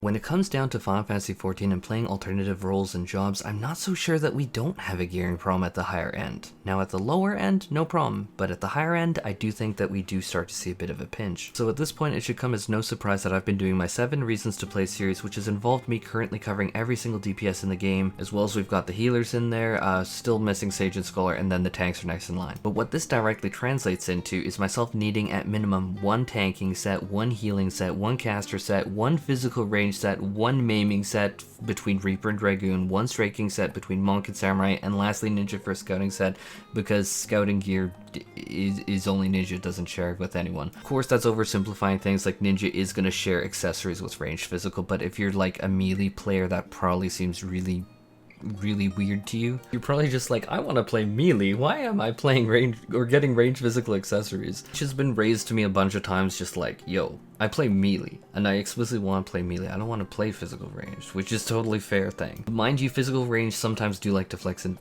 When it comes down to Final Fantasy XIV and playing alternative roles and jobs, I'm not so sure that we don't have a gearing problem at the higher end. Now at the lower end, no problem, but at the higher end, I do think that we do start to see a bit of a pinch. So at this point, it should come as no surprise that I've been doing my 7 Reasons to Play series, which has involved me currently covering every single DPS in the game, as well as we've got the healers in there, still missing Sage and Scholar, and then the tanks are next in line. But what this directly translates into is myself needing at minimum 1 tanking set, 1 healing set, 1 caster set, 1 physical range set, 1 maiming set between Reaper and Dragoon, 1 striking set between Monk and Samurai, and lastly Ninja for a scouting set, because scouting gear is only Ninja, doesn't share it with anyone. Of course, that's oversimplifying things. Like, Ninja is going to share accessories with ranged physical, but if you're like a melee player, that probably seems really weird to you. You're probably just like, I want to play melee, why am I playing range or getting ranged physical accessories? Which has been raised to me a bunch of times, just like, yo, I play melee and I explicitly want to play melee. I don't want to play physical range, which is totally fair thing. Mind you, physical range sometimes do like to flex in.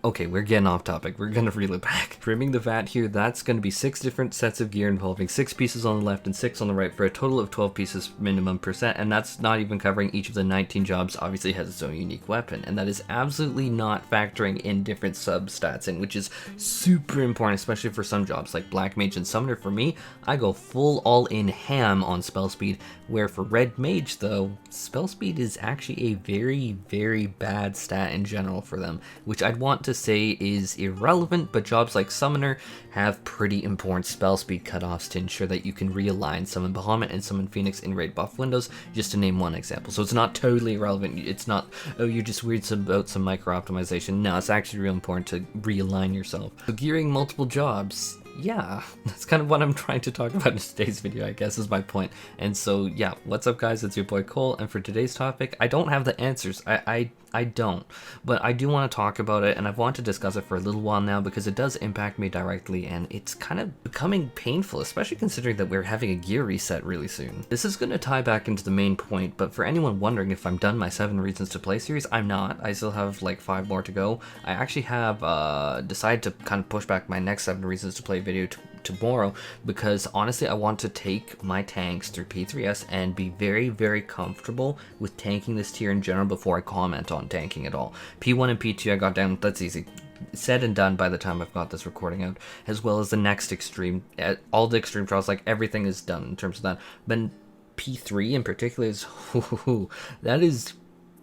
Okay, we're getting off topic. We're gonna reel it back. Trimming the vat here, that's gonna be 6 different sets of gear involving 6 pieces on the left and 6 on the right for a total of 12 pieces minimum per set, and that's not even covering each of the 19 jobs. Obviously has its own unique weapon, and that is absolutely not factoring in different substats in, which is super important, especially for some jobs like Black Mage and Summoner. For me, I go full all-in ham on spell speed, where for Red Mage though, spell speed is actually a very bad stat in general for them, which I'd want to say is irrelevant, but jobs like Summoner have pretty important spell speed cutoffs to ensure that you can realign Summon Bahamut and Summon Phoenix in raid buff windows, just to name one example. So it's not totally irrelevant. It's not, oh, you're just weird about some micro optimization. No, it's actually real important to realign yourself. So gearing multiple jobs, yeah, that's kind of what I'm trying to talk about in today's video, I guess, is my point. And so, yeah, what's up guys, it's your boy Cole, and for today's topic, I don't have the answers, I don't, but I do want to talk about it, and I've wanted to discuss it for a little while now because it does impact me directly, and it's kind of becoming painful, especially considering that we're having a gear reset really soon. This is going to tie back into the main point, but for anyone wondering if I'm done my 7 Reasons to Play series, I'm not. I still have like 5 more to go. I actually have decided to kind of push back my next 7 Reasons to Play video tomorrow, because honestly I want to take my tanks through P3S and be very comfortable with tanking this tier in general before I comment on tanking at all. P1 and P2 I got down, that's easy, said and done by the time I've got this recording out, as well as the next extreme, all the extreme trials, like everything is done in terms of that. But P3 in particular is, that is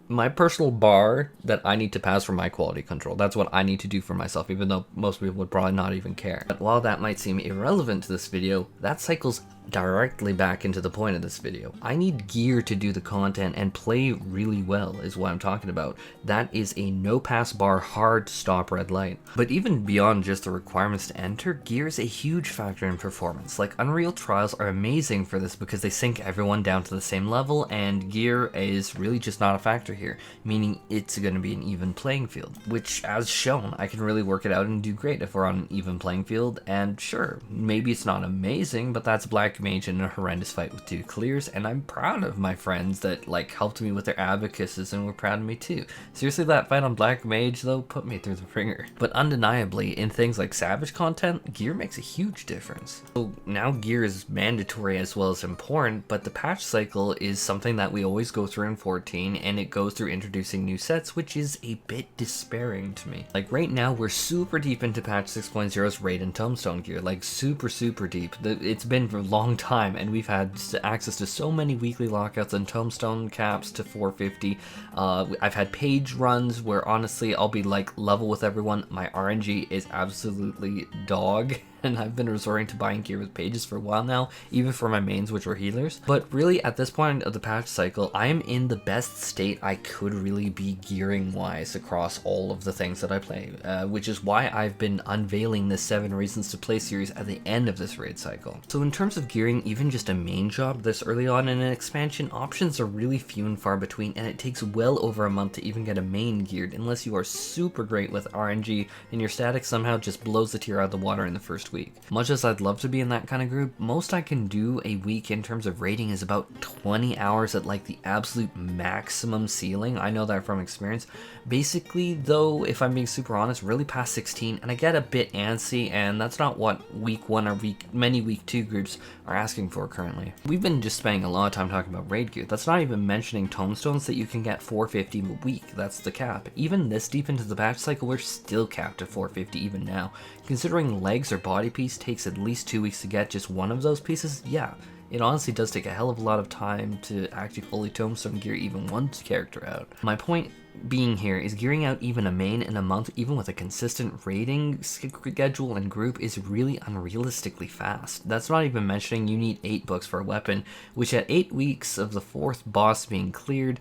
my personal bar that I need to pass for my quality control. That's what I need to do for myself, even though most people would probably not even care. But while that might seem irrelevant to this video, that cycles directly back into the point of this video. I need gear to do the content and play really well is what I'm talking about. That is a no pass bar, hard stop red light. But even beyond just the requirements to enter, gear is a huge factor in performance. Like, Unreal Trials are amazing for this because they sync everyone down to the same level, and gear is really just not a factor here, meaning it's going to be an even playing field, which as shown, I can really work it out and do great if we're on an even playing field. And sure, maybe it's not amazing, but that's Black Mage in a horrendous fight with 2 clears, and I'm proud of my friends that like helped me with their advocacies and were proud of me too. Seriously, that fight on Black Mage though put me through the ringer. But undeniably, in things like Savage content, gear makes a huge difference. So now gear is mandatory as well as important, but the patch cycle is something that we always go through in 14, and it goes through introducing new sets, which is a bit despairing to me. Like right now, we're super deep into patch 6.0's raid and tombstone gear, like super deep. It's been for a long time, and we've had access to so many weekly lockouts and tombstone caps to 450. I've had page runs where honestly I'll be like level with everyone. My RNG is absolutely dog, and I've been resorting to buying gear with pages for a while now, even for my mains, which were healers. But really, at this point of the patch cycle, I am in the best state I could really be gearing wise across all of the things that I play, which is why I've been unveiling the 7 Reasons to Play series at the end of this raid cycle. So in terms of gearing, even just a main job this early on in an expansion, options are really few and far between, and it takes well over a month to even get a main geared, unless you are super great with RNG and your static somehow just blows the tier out of the water in the first first week. Much as I'd love to be in that kind of group, most I can do a week in terms of rating is about 20 hours at like the absolute maximum ceiling. I know that from experience. Basically though, if I'm being super honest, really past 16, and I get a bit antsy, and that's not what week 1 or many week 2 groups are asking for currently. We've been just spending a lot of time talking about raid gear. That's not even mentioning tomestones that you can get 450 a week. That's the cap. Even this deep into the patch cycle, we're still capped at 450 even now. Considering legs or body piece takes at least 2 weeks to get just one of those pieces, yeah, it honestly does take a hell of a lot of time to actually fully tomestone gear even one character out. My point being here is gearing out even a main in a month, even with a consistent raiding schedule and group, is really unrealistically fast. That's not even mentioning you need 8 books for a weapon, which at 8 weeks of the 4th boss being cleared,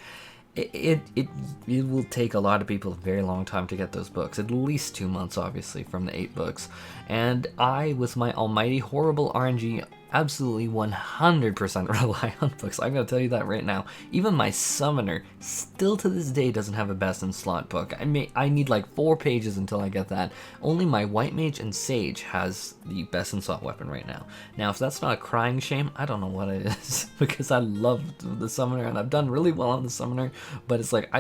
it will take a lot of people a very long time to get those books, at least 2 months obviously from the 8 books. And I, with my almighty horrible RNG, absolutely 100% rely on books. I'm gonna tell you that right now. Even my summoner still to this day doesn't have a best in slot book. I need like 4 pages until I get that. Only my white mage and sage has the best in slot weapon right now. Now if that's not a crying shame, I don't know what it is, because I love the summoner and I've done really well on the summoner, but it's like,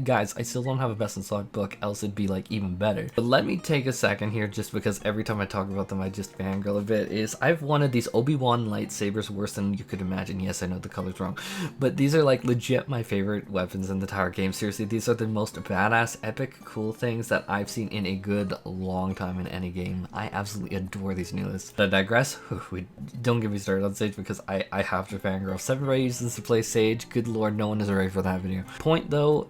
guys, I still don't have a best in slot book, else it'd be like even better. But let me take a second here, just because every time I talk about them I just fangirl a bit, is I've wanted these Obi-Wan lightsabers worse than you could imagine. Yes, I know the color's wrong, but these are like legit my favorite weapons in the entire game. Seriously, these are the most badass, epic, cool things that I've seen in a good long time in any game. I absolutely adore these new lists. But I digress. Don't get me started on Sage, because I have to fangirl. 7 uses to play Sage. Good lord, no one is ready for that video. Point though,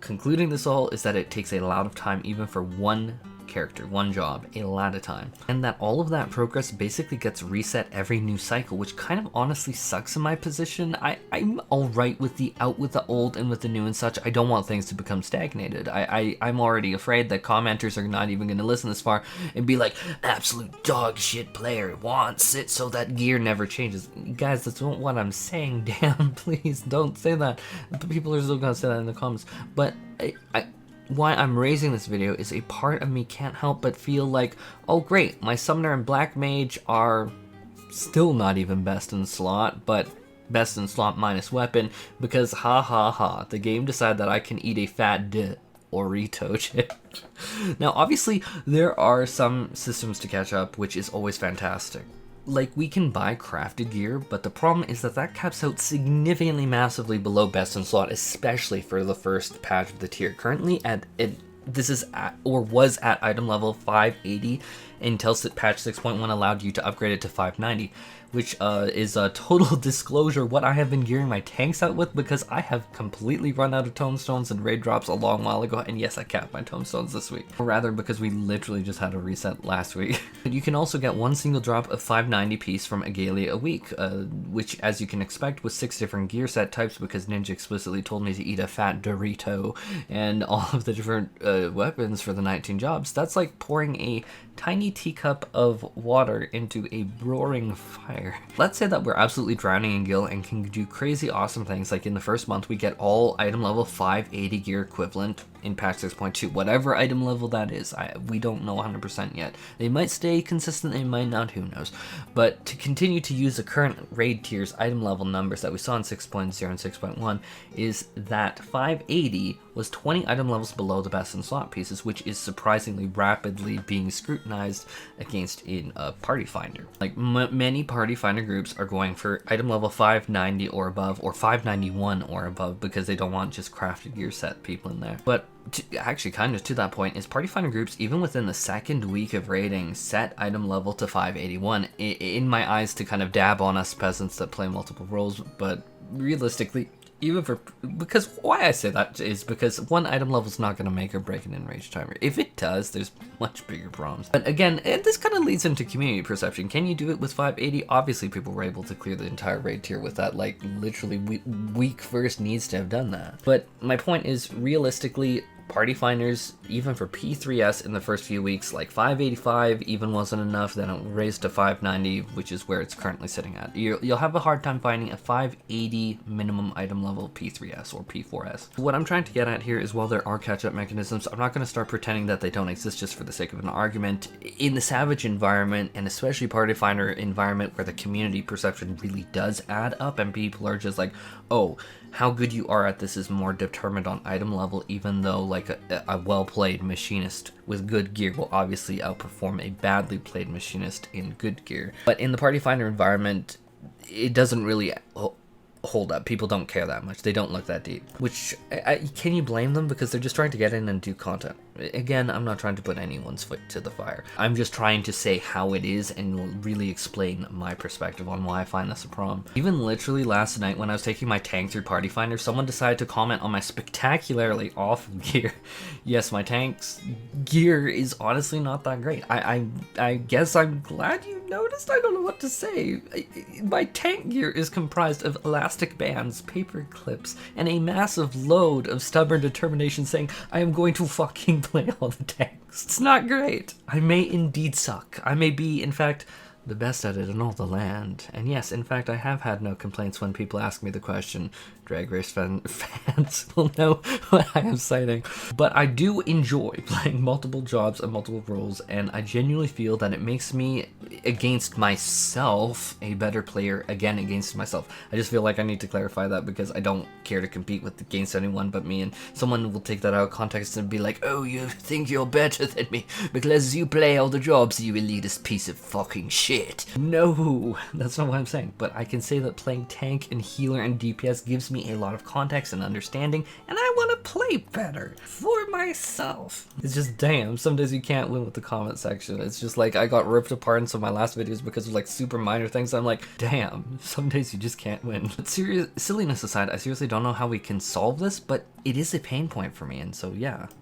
concluding this all, is that it takes a lot of time even for one character, one job, a lot of time, and that all of that progress basically gets reset every new cycle, which kind of honestly sucks in my position. I'm alright with the out with the old and with the new and such. I don't want things to become stagnated. I'm already afraid that commenters are not even going to listen this far and be like, absolute dog shit player wants it so that gear never changes. Guys, that's not what I'm saying. Damn, please don't say that. People are still going to say that in the comments, but why I'm raising this video is a part of me can't help but feel like, oh great, my summoner and black mage are still not even best in slot, but best in slot minus weapon, because ha ha ha, the game decided that I can eat a fat Orito chip. Now obviously there are some systems to catch up, which is always fantastic. Like, we can buy crafted gear, but the problem is that caps out significantly massively below best in slot, especially for the first patch of the tier. Currently this is at, or was at, item level 580 until patch 6.1 allowed you to upgrade it to 590, which is a total disclosure what I have been gearing my tanks out with, because I have completely run out of tomestones and raid drops a long while ago, and yes, I capped my tomestones this week. Or rather, because we literally just had a reset last week. You can also get one single drop of 590 piece from Agalia a week, which, as you can expect, was 6 different gear set types, because Ninja explicitly told me to eat a fat Dorito, and all of the different weapons for the 19 jobs. That's like pouring a tiny teacup of water into a roaring fire. Let's say that we're absolutely drowning in gil and can do crazy awesome things, like in the first month we get all item level 580 gear equivalent in patch 6.2, whatever item level that is. We don't know 100% yet. They might stay consistent, they might not, who knows. But to continue to use the current raid tiers item level numbers that we saw in 6.0 and 6.1 is that 580 was 20 item levels below the best in slot pieces, which is surprisingly rapidly being scrutinized against in a party finder. Like many party finder groups are going for item level 590 or above, or 591 or above, because they don't want just crafted gear set people in there. But actually, kind of to that point, is party finder groups, even within the second week of raiding, set item level to 581 in my eyes to kind of dab on us peasants that play multiple roles. But realistically, even for, because why I say that is because one item level is not going to make or break an enrage timer. If it does, there's much bigger problems. But again, this kind of leads into community perception. Can you do it with 580? Obviously, people were able to clear the entire raid tier with that. Like, literally, week first needs to have done that. But my point is, realistically, party finders, even for P3S in the first few weeks, like 585 even wasn't enough, then it raised to 590, which is where it's currently sitting at. You'll have a hard time finding a 580 minimum item level P3S or P4S. What I'm trying to get at here is, while there are catch-up mechanisms, I'm not going to start pretending that they don't exist just for the sake of an argument. In the Savage environment, and especially party finder environment, where the community perception really does add up and people are just like, oh, how good you are at this is more determined on item level, even though like a well-played machinist with good gear will obviously outperform a badly played machinist in good gear. But in the party finder environment, it doesn't really hold up. People don't care that much. They don't look that deep. Which, can you blame them? Because they're just trying to get in and do content. Again, I'm not trying to put anyone's foot to the fire. I'm just trying to say how it is and really explain my perspective on why I find this a problem. Even literally last night when I was taking my tank through Party Finder, someone decided to comment on my spectacularly off gear. Yes, my tank's gear is honestly not that great. I guess I'm glad you noticed. I don't know what to say. My tank gear is comprised of elastic bands, paper clips, and a massive load of stubborn determination saying, I am going to fucking play all the tanks. It's not great. I may indeed suck. I may be, in fact, the best at it in all the land. And yes, in fact, I have had no complaints when people ask me the question. Drag Race fans will know what I am citing. But I do enjoy playing multiple jobs and multiple roles, and I genuinely feel that it makes me, against myself, a better player again against myself. I just feel like I need to clarify that because I don't care to compete against anyone but me, and someone will take that out of context and be like, oh, you think you're better than me because you play all the jobs, you elitist piece of fucking shit. No, that's not what I'm saying. But I can say that playing tank and healer and DPS gives me a lot of context and understanding, and I want to play better for myself. It's just, damn, some days you can't win with the comment section. It's just like, I got ripped apart in some of my last videos because of like super minor things. I'm like, damn, some days you just can't win. But silliness aside, I seriously don't know how we can solve this, but it is a pain point for me, and so yeah,